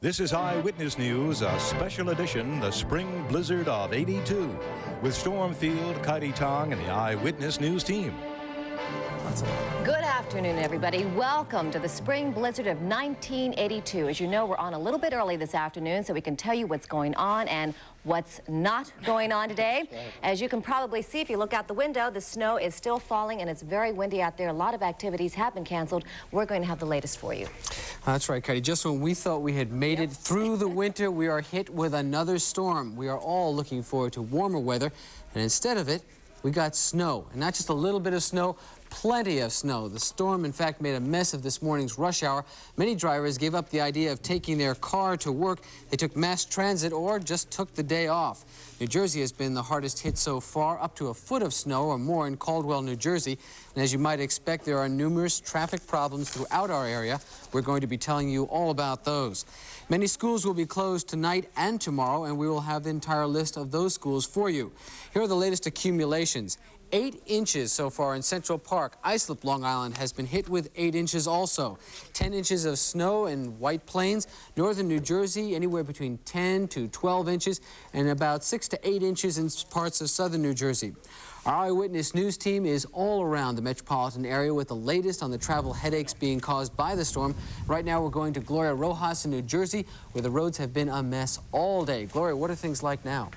This is Eyewitness News, a special edition, the spring blizzard of '82, with Storm Field, Kaidi Tong, and the Eyewitness News team. Good afternoon, everybody. Welcome to the spring blizzard of 1982. As you know, we're on a little bit early this afternoon, so we can tell you what's going on and what's not going on today. As you can probably see, if you look out the window, the snow is still falling and it's very windy out there. A lot of activities have been canceled. We're going to have the latest for you. That's right, Kaidi. Just when we thought we had made it through the winter, we are hit with another storm. We are all looking forward to warmer weather, and instead of it, we got snow. And not just a little bit of snow, plenty of snow. The storm, in fact, made a mess of this morning's rush hour. Many drivers gave up the idea of taking their car to work. They took mass transit or just took the day off. New Jersey has been the hardest hit so far, up to a foot of snow or more in Caldwell, New Jersey. And as you might expect, there are numerous traffic problems throughout our area. We're going to be telling you all about those. Many schools will be closed tonight and tomorrow, and we will have the entire list of those schools for you. Here are the latest accumulations. 8 inches so far in Central Park. Islip, Long Island, has been hit with 8 inches also. 10 inches of snow in White Plains. Northern New Jersey, anywhere between 10 to 12 inches, and about 6 to 8 inches in parts of southern New Jersey. Our Eyewitness News team is all around the metropolitan area with the latest on the travel headaches being caused by the storm. Right now, we're going to Gloria Rojas in New Jersey, where the roads have been a mess all day. Gloria, what are things like now?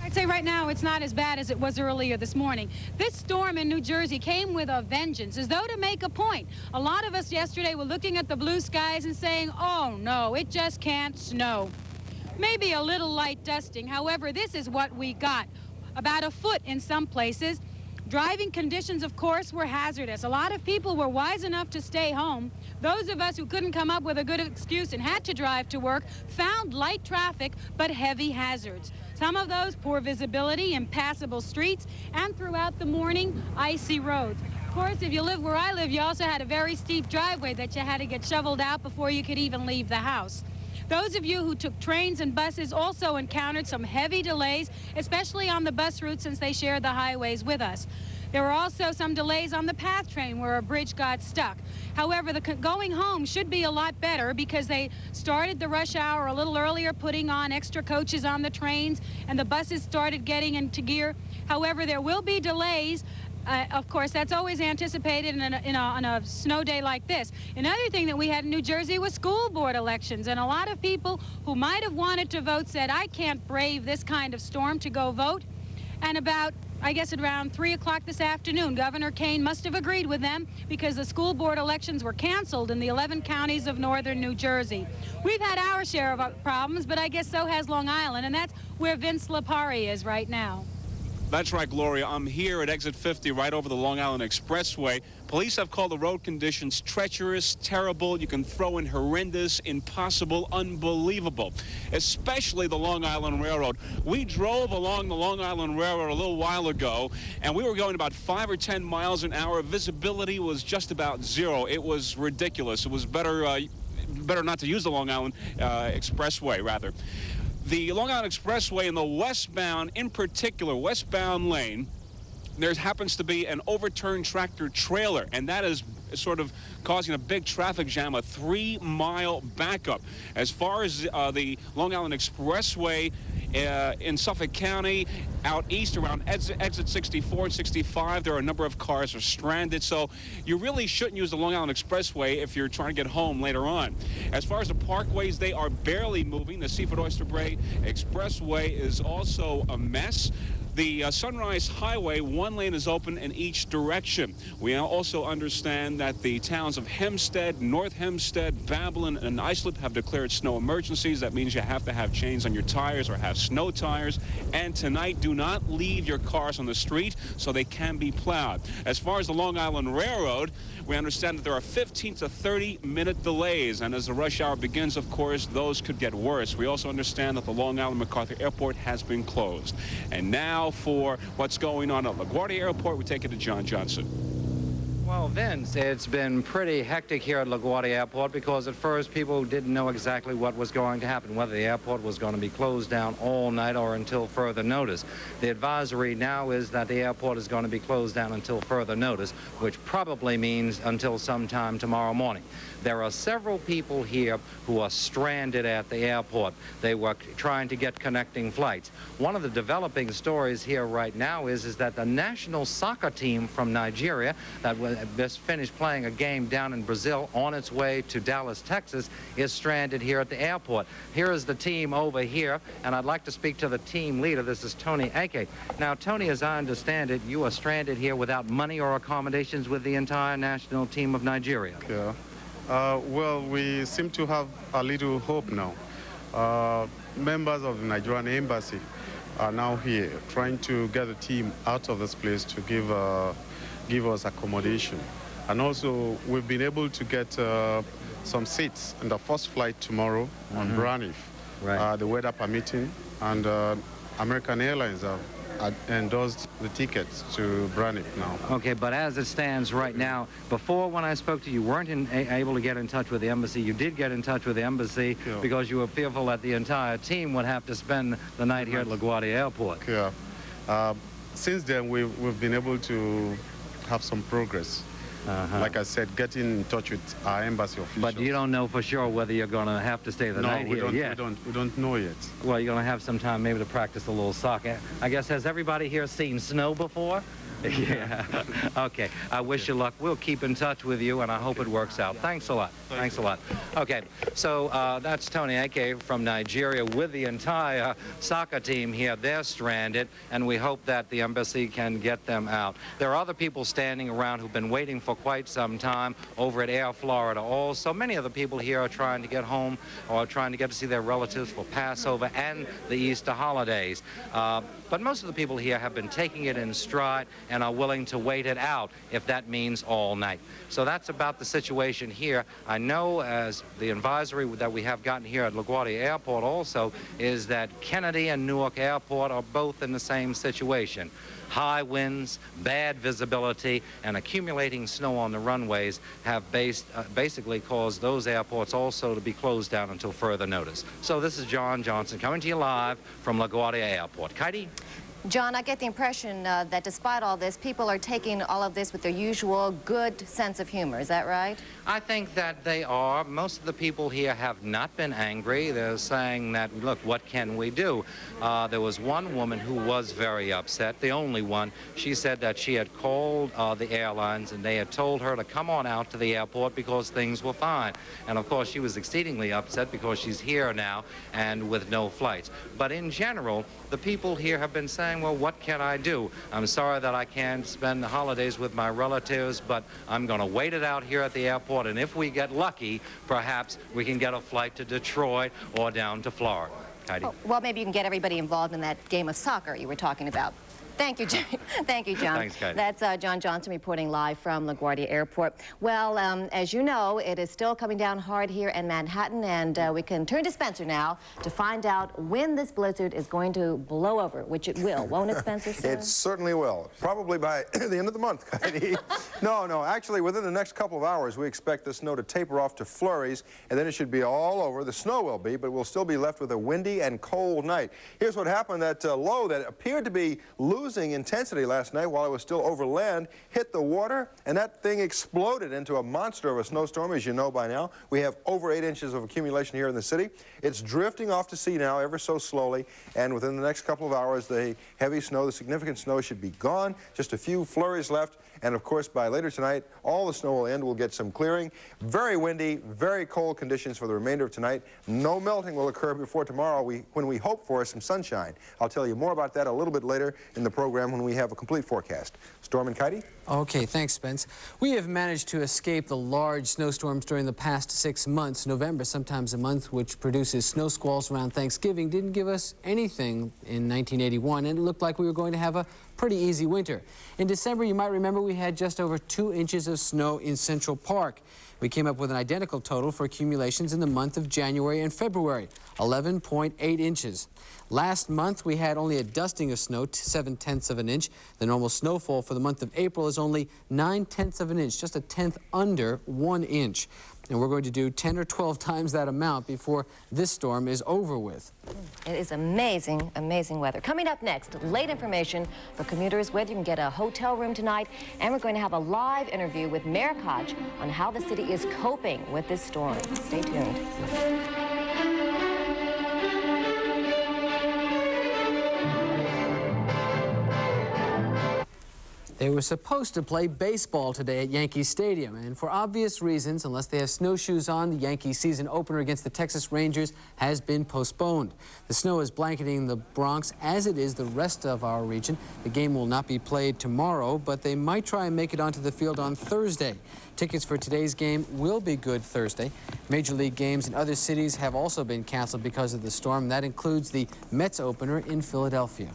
I'd say right now it's not as bad as it was earlier this morning. This storm in New Jersey came with a vengeance, as though to make a point. A lot of us yesterday were looking at the blue skies and saying, oh no, it just can't snow. Maybe a little light dusting. However, this is what we got. About a foot in some places. Driving conditions, of course, were hazardous. A lot of people were wise enough to stay home. Those of us who couldn't come up with a good excuse and had to drive to work found light traffic but heavy hazards. Some of those, poor visibility, impassable streets, and throughout the morning, icy roads. Of course, if you live where I live, you also had a very steep driveway that you had to get shoveled out before you could even leave the house. Those of you who took trains and buses also encountered some heavy delays, especially on the bus route since they shared the highways with us. There were also some delays on the PATH train where a bridge got stuck. However, the going home should be a lot better because they started the rush hour a little earlier, putting on extra coaches on the trains, and the buses started getting into gear. However, there will be delays. Of course, that's always anticipated on a snow day like this. Another thing that we had in New Jersey was school board elections, and a lot of people who might have wanted to vote said, I can't brave this kind of storm to go vote. And about, I guess, around 3 o'clock this afternoon, Governor Kane must have agreed with them because the school board elections were canceled in the 11 counties of northern New Jersey. We've had our share of problems, but I guess so has Long Island, and that's where Vince Lipari is right now. That's right, Gloria. I'm here at exit 50 right over the Long Island Expressway. Police have called the road conditions treacherous, terrible. You can throw in horrendous, impossible, unbelievable, especially the Long Island Railroad. We drove along the Long Island Railroad a little while ago, and we were going about 5 or 10 miles an hour. Visibility was just about zero. It was ridiculous. It was better not to use the Long Island Expressway, rather. The Long Island Expressway in the westbound, in particular, westbound lane, there happens to be an overturned tractor trailer, and that is sort of causing a big traffic jam, a 3-mile backup. As far as the Long Island Expressway in Suffolk County, out east around exit 64 and 65, there are a number of cars are stranded, so you really shouldn't use the Long Island Expressway if you're trying to get home later on. As far as the parkways, they are barely moving. The Seaford Oyster Bay Expressway is also a mess. The Sunrise Highway, one lane is open in each direction. We also understand that the towns of Hempstead, North Hempstead, Babylon, and Islip have declared snow emergencies. That means you have to have chains on your tires or have snow tires. And tonight, do not leave your cars on the street so they can be plowed. As far as the Long Island Railroad, we understand that there are 15 to 30-minute delays. And as the rush hour begins, of course, those could get worse. We also understand that the Long Island MacArthur Airport has been closed. And now for what's going on at LaGuardia Airport, we take it to John Johnson. Well, Vince, it's been pretty hectic here at LaGuardia Airport because at first people didn't know exactly what was going to happen, whether the airport was going to be closed down all night or until further notice. The advisory now is that the airport is going to be closed down until further notice, which probably means until sometime tomorrow morning. There are several people here who are stranded at the airport. They were trying to get connecting flights. One of the developing stories here right now is that the national soccer team from Nigeria that just finished playing a game down in Brazil on its way to Dallas, Texas, is stranded here at the airport. Here is the team over here, and I'd like to speak to the team leader. This is Tony Ake. Now, Tony, as I understand it, you are stranded here without money or accommodations with the entire national team of Nigeria. Yeah. Well, we seem to have a little hope now. Members of the Nigerian embassy are now here trying to get the team out of this place to give us accommodation. And also, we've been able to get some seats in the first flight tomorrow on Braniff, Right. the weather permitting, and American Airlines have endorsed the tickets to Braniff now. Okay, but as it stands right now, before when I spoke to you, weren't able to get in touch with the embassy. You did get in touch with the embassy because you were fearful that the entire team would have to spend the night here at LaGuardia Airport. Yeah. Since then, we've been able to have some progress. Like I said, getting in touch with our embassy officials. But you don't know for sure whether you're going to have to stay the night here yet. We don't know yet. Well, you're going to have some time maybe to practice a little soccer. I guess, has everybody here seen snow before? Yeah. Okay. I wish you luck. We'll keep in touch with you, and I hope it works out. Thanks a lot. Thanks a lot. Okay. So that's Tony Ake from Nigeria with the entire soccer team here. They're stranded, and we hope that the embassy can get them out. There are other people standing around who've been waiting for quite some time over at Air Florida. Also, many of the people here are trying to get home or trying to get to see their relatives for Passover and the Easter holidays. But most of the people here have been taking it in stride and are willing to wait it out if that means all night. So that's about the situation here. I know as the advisory that we have gotten here at LaGuardia Airport also is that Kennedy and Newark Airport are both in the same situation. High winds, bad visibility, and accumulating snow on the runways have basically caused those airports also to be closed down until further notice. So this is John Johnson coming to you live from LaGuardia Airport. Katie? John, I get the impression that despite all this, people are taking all of this with their usual good sense of humor. Is that right? I think that they are. Most of the people here have not been angry. They're saying that, look, what can we do? There was one woman who was very upset, the only one. She said that she had called the airlines and they had told her to come on out to the airport because things were fine. And of course, she was exceedingly upset because she's here now and with no flights. But in general, the people here have been saying, well, what can I do? I'm sorry that I can't spend the holidays with my relatives, but I'm going to wait it out here at the airport, and if we get lucky, perhaps we can get a flight to Detroit or down to Florida. Heidi? Oh, well, maybe you can get everybody involved in that game of soccer you were talking about. Thank you, John. Thank you, John. Thanks, Katie. That's John Johnson reporting live from LaGuardia Airport. Well, as you know, it is still coming down hard here in Manhattan, and we can turn to Spencer now to find out when this blizzard is going to blow over, which it will, won't it, Spencer? Soon? It certainly will. Probably by the end of the month, Heidi. No, actually, within the next couple of hours, we expect the snow to taper off to flurries, and then it should be all over. The snow will be, but we'll still be left with a windy and cold night. Here's what happened. That low that appeared to be losing intensity last night while it was still over land hit the water, and that thing exploded into a monster of a snowstorm, as you know by now. We have over 8 inches of accumulation here in the city. It's drifting off to sea now ever so slowly, and within the next couple of hours, the heavy snow, the significant snow should be gone. Just a few flurries left, and of course, by later tonight, all the snow will end. We'll get some clearing. Very windy, very cold conditions for the remainder of tonight. No melting will occur before tomorrow when we hope for some sunshine. I'll tell you more about that a little bit later in the program when we have a complete forecast. Storm and Katie? Okay, thanks, Spence. We have managed to escape the large snowstorms during the past 6 months. November, sometimes a month which produces snow squalls around Thanksgiving, didn't give us anything in 1981, and it looked like we were going to have a pretty easy winter. In December, you might remember we had just over 2 inches of snow in Central Park. We came up with an identical total for accumulations in the month of January and February, 11.8 inches. Last month, we had only a dusting of snow, 7/10 of an inch. The normal snowfall for the month of April is only 9/10 of an inch, just a tenth under 1 inch. and we're going to do 10 or 12 times that amount before this storm is over with. It is amazing, amazing weather. Coming up next, late information for commuters, whether you can get a hotel room tonight, and we're going to have a live interview with Mayor Koch on how the city is coping with this storm. Stay tuned. They were supposed to play baseball today at Yankee Stadium, and for obvious reasons, unless they have snowshoes on, the Yankee season opener against the Texas Rangers has been postponed. The snow is blanketing the Bronx, as it is the rest of our region. The game will not be played tomorrow, but they might try and make it onto the field on Thursday. Tickets for today's game will be good Thursday. Major League games in other cities have also been canceled because of the storm. That includes the Mets opener in Philadelphia.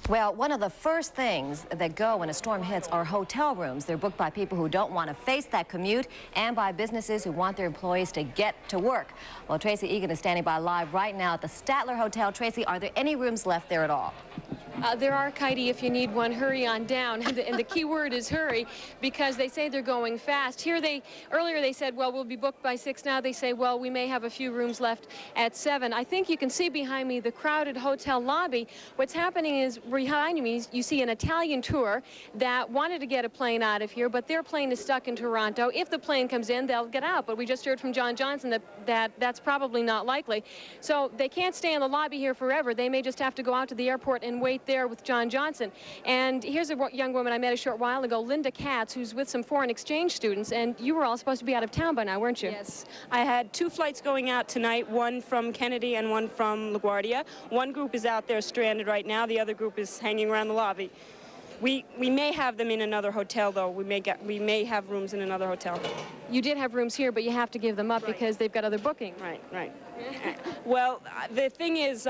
Well, one of the first things that go when a storm hits are hotel rooms. They're booked by people who don't want to face that commute and by businesses who want their employees to get to work. Well, Tracy Egan is standing by live right now at the Statler Hotel. Tracy, are there any rooms left there at all? There are, Katie. If you need one, hurry on down. And the key word is hurry, because they say they're going fast. Earlier they said, well, we'll be booked by 6. Now they say, well, we may have a few rooms left at 7. I think you can see behind me the crowded hotel lobby. What's happening is behind me, you see an Italian tour that wanted to get a plane out of here, but their plane is stuck in Toronto. If the plane comes in, they'll get out. But we just heard from John Johnson that's probably not likely. So they can't stay in the lobby here forever. They may just have to go out to the airport and wait there with John Johnson. And here's a young woman I met a short while ago, Linda Katz, who's with some foreign exchange students, and you were all supposed to be out of town by now, weren't you? Yes. I had 2 flights going out tonight, one from Kennedy and one from LaGuardia. One group is out there stranded right now. The other group is hanging around the lobby. We may have them in another hotel, though. We may have rooms in another hotel. You did have rooms here, but you have to give them up because they've got other bookings. Right. Well, the thing is,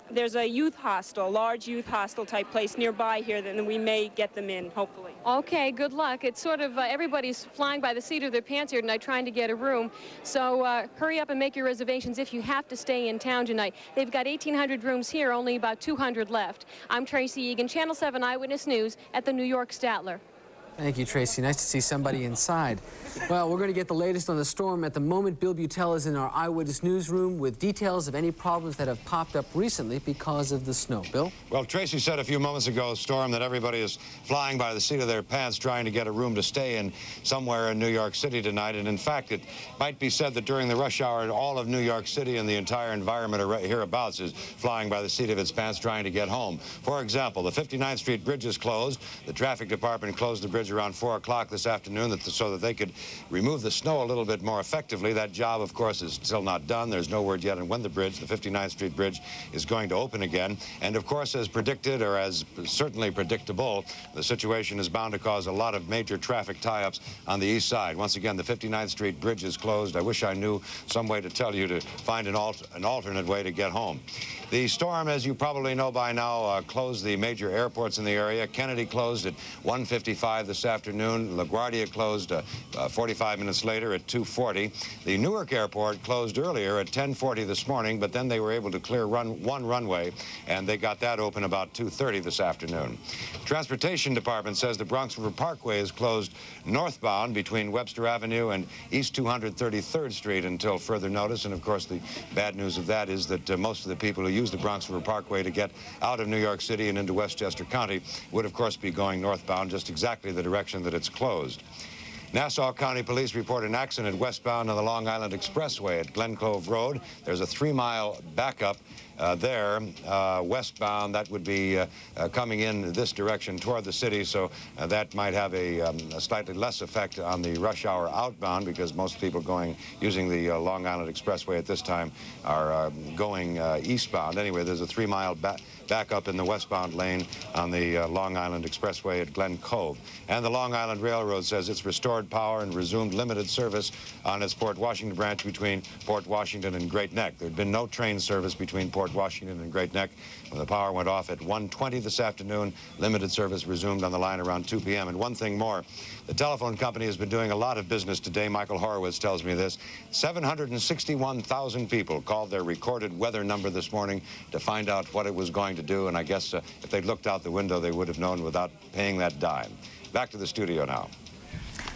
there's a youth hostel, large youth hostel type place nearby here, then we may get them in, hopefully. Okay, good luck. It's sort of everybody's flying by the seat of their pants here tonight trying to get a room. So hurry up and make your reservations if you have to stay in town tonight. They've got 1,800 rooms here, only about 200 left. I'm Tracy Egan, Channel 7 Eyewitness News at the New York Statler. Thank you, Tracy. Nice to see somebody inside. Well, we're going to get the latest on the storm. At the moment, Bill Butel is in our Eyewitness newsroom with details of any problems that have popped up recently because of the snow. Bill? Well, Tracy said a few moments ago, Storm, that everybody is flying by the seat of their pants trying to get a room to stay in somewhere in New York City tonight. And in fact, it might be said that during the rush hour, all of New York City and the entire environment hereabouts is flying by the seat of its pants trying to get home. For example, the 59th Street Bridge is closed. The traffic department closed the bridge around 4 o'clock this afternoon so that they could remove the snow a little bit more effectively. That job, of course, is still not done. There's no word yet on when the 59th Street Bridge, is going to open again. And, of course, as predicted, or as certainly predictable, the situation is bound to cause a lot of major traffic tie-ups on the east side. Once again, the 59th Street Bridge is closed. I wish I knew some way to tell you to find an alternate way to get home. The storm, as you probably know by now, closed the major airports in the area. Kennedy closed at 1:55 this afternoon. LaGuardia closed 45 minutes later at 2:40. The Newark airport closed earlier at 10:40 this morning, but then they were able to clear one runway, and they got that open about 2:30 this afternoon. Transportation Department says the Bronx River Parkway is closed northbound between Webster Avenue and East 233rd Street until further notice. And, of course, the bad news of that is that most of the people who use the Bronx River Parkway to get out of New York City and into Westchester County would, of course, be going northbound, just exactly the direction that it's closed. Nassau County Police report an accident westbound on the Long Island Expressway at Glen Cove Road. There's a 3-mile backup there westbound. That would be coming in this direction toward the city, so that might have a slightly less effect on the rush hour outbound, because most people using the Long Island Expressway at this time are going eastbound. Anyway, there's a 3-mile backup in the westbound lane on the Long Island Expressway at Glen Cove. And the Long Island Railroad says it's restored power and resumed limited service on its Port Washington branch between Port Washington and Great Neck. There had been no train service between Port Washington and Great Neck when the power went off at 1:20 this afternoon. Limited service resumed on the line around 2 p.m. And one thing more, the telephone company has been doing a lot of business today. Michael Horowitz tells me this. 761,000 people called their recorded weather number this morning to find out what it was going to do, and I guess if they'd looked out the window, they would have known without paying that dime. Back to the studio now.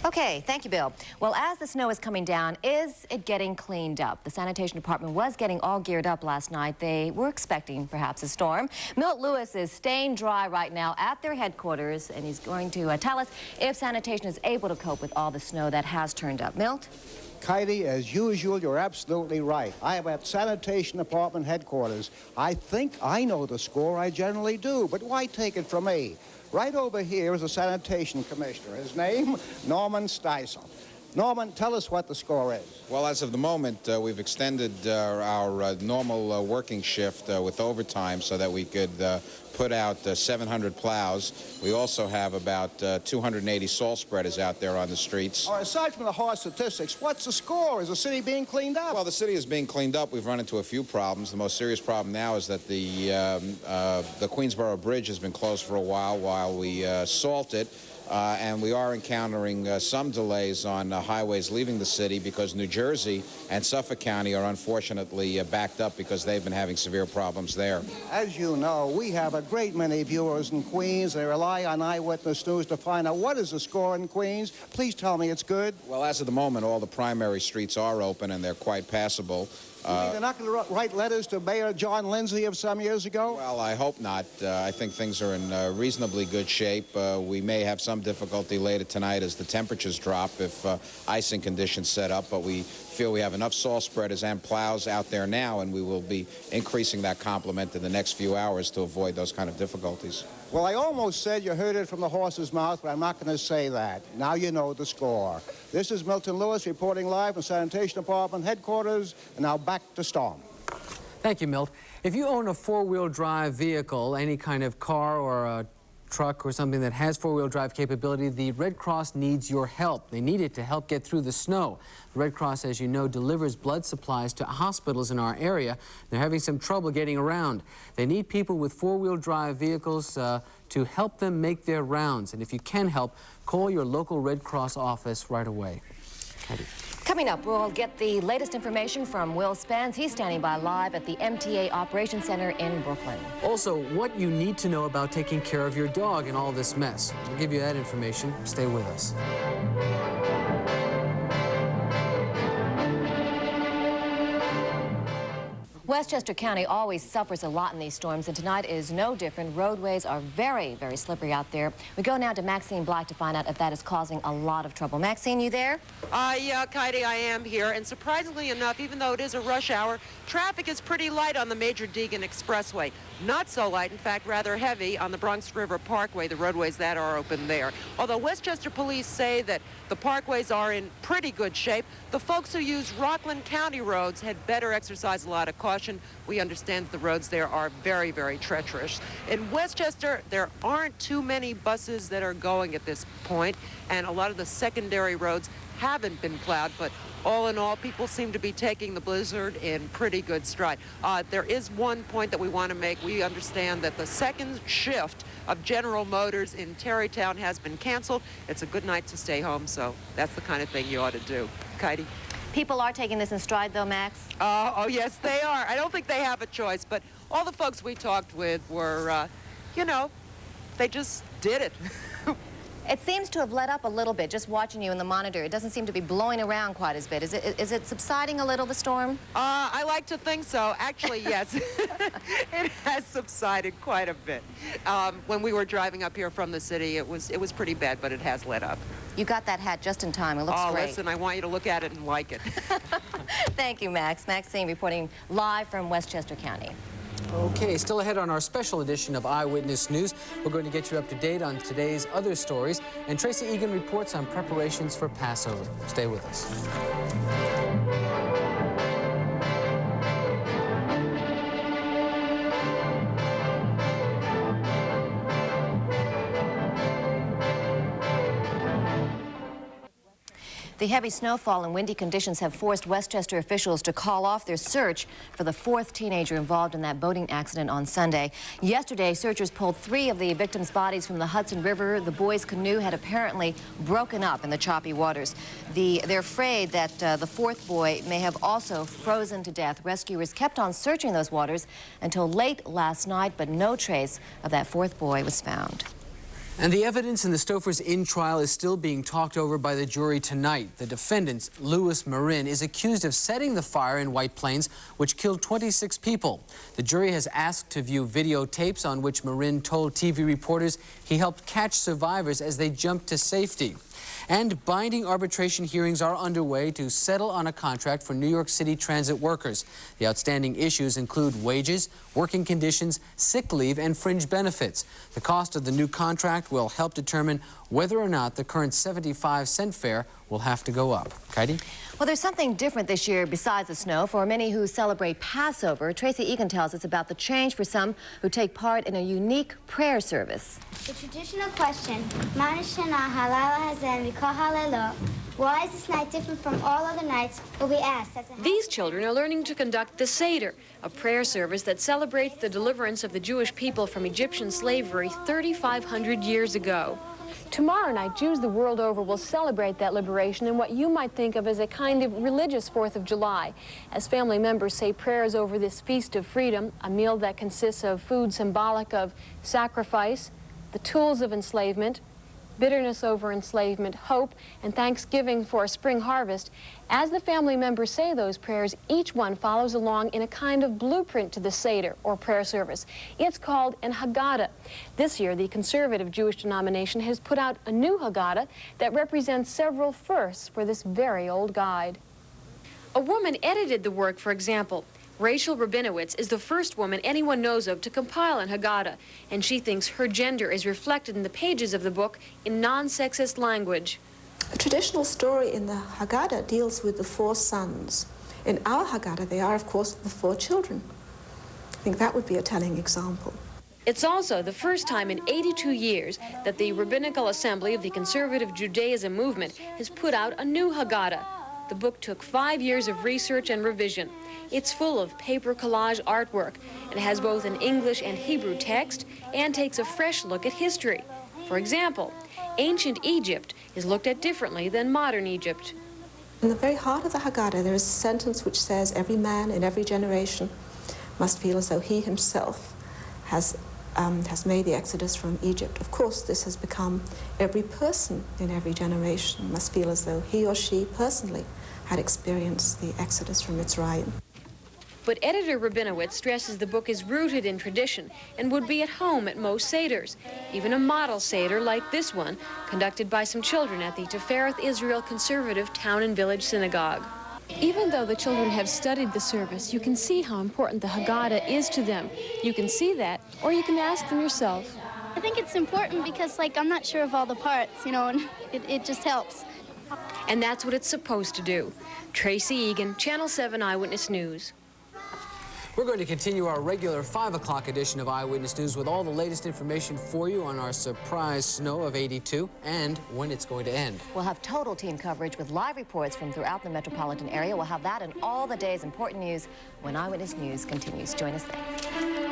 Okay, thank you, Bill. Well, as the snow is coming down, is it getting cleaned up? The sanitation department was getting all geared up last night. They were expecting perhaps a storm. Milt Lewis is staying dry right now at their headquarters, and he's going to tell us if sanitation is able to cope with all the snow that has turned up. Milt? Heidi, as usual, you're absolutely right. I am at Sanitation Department headquarters. I think I know the score. I generally do, but why take it from me? Right over here is a sanitation commissioner. His name, Norman Steisel. Norman, tell us what the score is. Well, as of the moment, we've extended our normal working shift with overtime so that we could put out 700 plows. We also have about 280 salt spreaders out there on the streets. Aside from the hard statistics, what's the score? Is the city being cleaned up? Well, the city is being cleaned up. We've run into a few problems. The most serious problem now is that the Queensboro Bridge has been closed for a while we salt it. And we are encountering some delays on highways leaving the city because New Jersey and Suffolk County are unfortunately backed up because they've been having severe problems there. As you know, we have a great many viewers in Queens. They rely on Eyewitness News to find out what is the score in Queens. Please tell me it's good. Well, as of the moment, all the primary streets are open and they're quite passable. You mean they're not going to write letters to Mayor John Lindsay of some years ago? Well, I hope not. I think things are in reasonably good shape. We may have some difficulty later tonight as the temperatures drop if icing conditions set up, but we feel we have enough salt spreaders and plows out there now, and we will be increasing that complement in the next few hours to avoid those kind of difficulties. Well, I almost said you heard it from the horse's mouth, but I'm not going to say that. Now you know the score. This is Milton Lewis reporting live from Sanitation Department headquarters, and now back to Storm. Thank you, Milt. If you own a four-wheel drive vehicle, any kind of car or a truck or something that has four-wheel drive capability, the Red Cross needs your help. They need it to help get through the snow. The Red Cross, as you know, delivers blood supplies to hospitals in our area. They're having some trouble getting around. They need people with four-wheel drive vehicles to help them make their rounds. And if you can help, call your local Red Cross office right away. Eddie. Coming up, we'll get the latest information from Will Spence. He's standing by live at the MTA Operations Center in Brooklyn. Also, what you need to know about taking care of your dog in all this mess. We'll give you that information. Stay with us. Westchester County always suffers a lot in these storms, and tonight is no different. Roadways are very, very slippery out there. We go now to Maxine Black to find out if that is causing a lot of trouble. Maxine, you there? Yeah, Katie, I am here. And surprisingly enough, even though it is a rush hour, traffic is pretty light on the Major Deegan Expressway. Not so light, in fact, rather heavy on the Bronx River Parkway, the roadways that are open there. Although Westchester police say that the parkways are in pretty good shape, the folks who use Rockland County roads had better exercise a lot of caution. We understand that the roads there are very, very treacherous. In Westchester, there aren't too many buses that are going at this point, and a lot of the secondary roads haven't been plowed, but all in all, people seem to be taking the blizzard in pretty good stride. There is one point that we want to make. We understand that the second shift of General Motors in Terrytown has been canceled. It's a good night to stay home, so that's the kind of thing you ought to do. Katie? People are taking this in stride, though, Max? Oh, yes, they are. I don't think they have a choice, but all the folks we talked with were, you know, they just did it. It seems to have let up a little bit, just watching you in the monitor. It doesn't seem to be blowing around quite as bit. Is it subsiding a little, the storm? I like to think so. Actually, yes. It has subsided quite a bit. When we were driving up here from the city, it was pretty bad, but it has let up. You got that hat just in time. It looks great. Oh, listen, I want you to look at it and like it. Thank you, Max. Maxine reporting live from Westchester County. Okay, still ahead on our special edition of Eyewitness News. We're going to get you up to date on today's other stories. And Tracy Egan reports on preparations for Passover. Stay with us. The heavy snowfall and windy conditions have forced Westchester officials to call off their search for the fourth teenager involved in that boating accident on Sunday. Yesterday, searchers pulled 3 of the victims' bodies from the Hudson River. The boys' canoe had apparently broken up in the choppy waters. They're afraid that the fourth boy may have also frozen to death. Rescuers kept on searching those waters until late last night, but no trace of that fourth boy was found. And the evidence in the Stofers Inn trial is still being talked over by the jury tonight. The defendant, Louis Marin, is accused of setting the fire in White Plains, which killed 26 people. The jury has asked to view videotapes on which Marin told TV reporters he helped catch survivors as they jumped to safety. And binding arbitration hearings are underway to settle on a contract for New York City transit workers. The outstanding issues include wages, working conditions, sick leave, and fringe benefits. The cost of the new contract will help determine whether or not the current 75-cent fare will have to go up. Katie? Well, there's something different this year besides the snow. For many who celebrate Passover, Tracy Egan tells us about the change for some who take part in a unique prayer service. The traditional question, why is this night different from all other nights, will be asked. These children are learning to conduct the Seder, a prayer service that celebrates the deliverance of the Jewish people from Egyptian slavery 3,500 years ago. Tomorrow night, Jews the world over will celebrate that liberation in what you might think of as a kind of religious 4th of July, as family members say prayers over this feast of freedom, a meal that consists of food symbolic of sacrifice, the tools of enslavement, bitterness over enslavement, hope, and thanksgiving for a spring harvest. As the family members say those prayers, each one follows along in a kind of blueprint to the Seder, or prayer service. It's called an Haggadah. This year, the conservative Jewish denomination has put out a new Haggadah that represents several firsts for this very old guide. A woman edited the work, for example. Rachel Rabinowitz is the first woman anyone knows of to compile an Haggadah, and she thinks her gender is reflected in the pages of the book in non-sexist language. A traditional story in the Haggadah deals with the 4 sons. In our Haggadah, they are, of course, the 4 children. I think that would be a telling example. It's also the first time in 82 years that the Rabbinical Assembly of the Conservative Judaism Movement has put out a new Haggadah. The book took 5 years of research and revision. It's full of paper collage artwork. It has both an English and Hebrew text and takes a fresh look at history. For example, ancient Egypt is looked at differently than modern Egypt. In the very heart of the Haggadah, there is a sentence which says every man in every generation must feel as though he himself has made the exodus from Egypt. Of course, this has become every person in every generation must feel as though he or she personally had experienced the exodus from Mitzrayim. But editor Rabinowitz stresses the book is rooted in tradition and would be at home at most Seders, even a model Seder like this one, conducted by some children at the Tifereth Israel Conservative Town and Village Synagogue. Even though the children have studied the service, you can see how important the Haggadah is to them. You can see that, or you can ask them yourself. I think it's important because, I'm not sure of all the parts, and it just helps. And that's what it's supposed to do. Tracy Egan, Channel 7 Eyewitness News. We're going to continue our regular 5 o'clock edition of Eyewitness News with all the latest information for you on our surprise snow of 82 and when it's going to end. We'll have total team coverage with live reports from throughout the metropolitan area. We'll have that and all the day's important news when Eyewitness News continues. Join us then.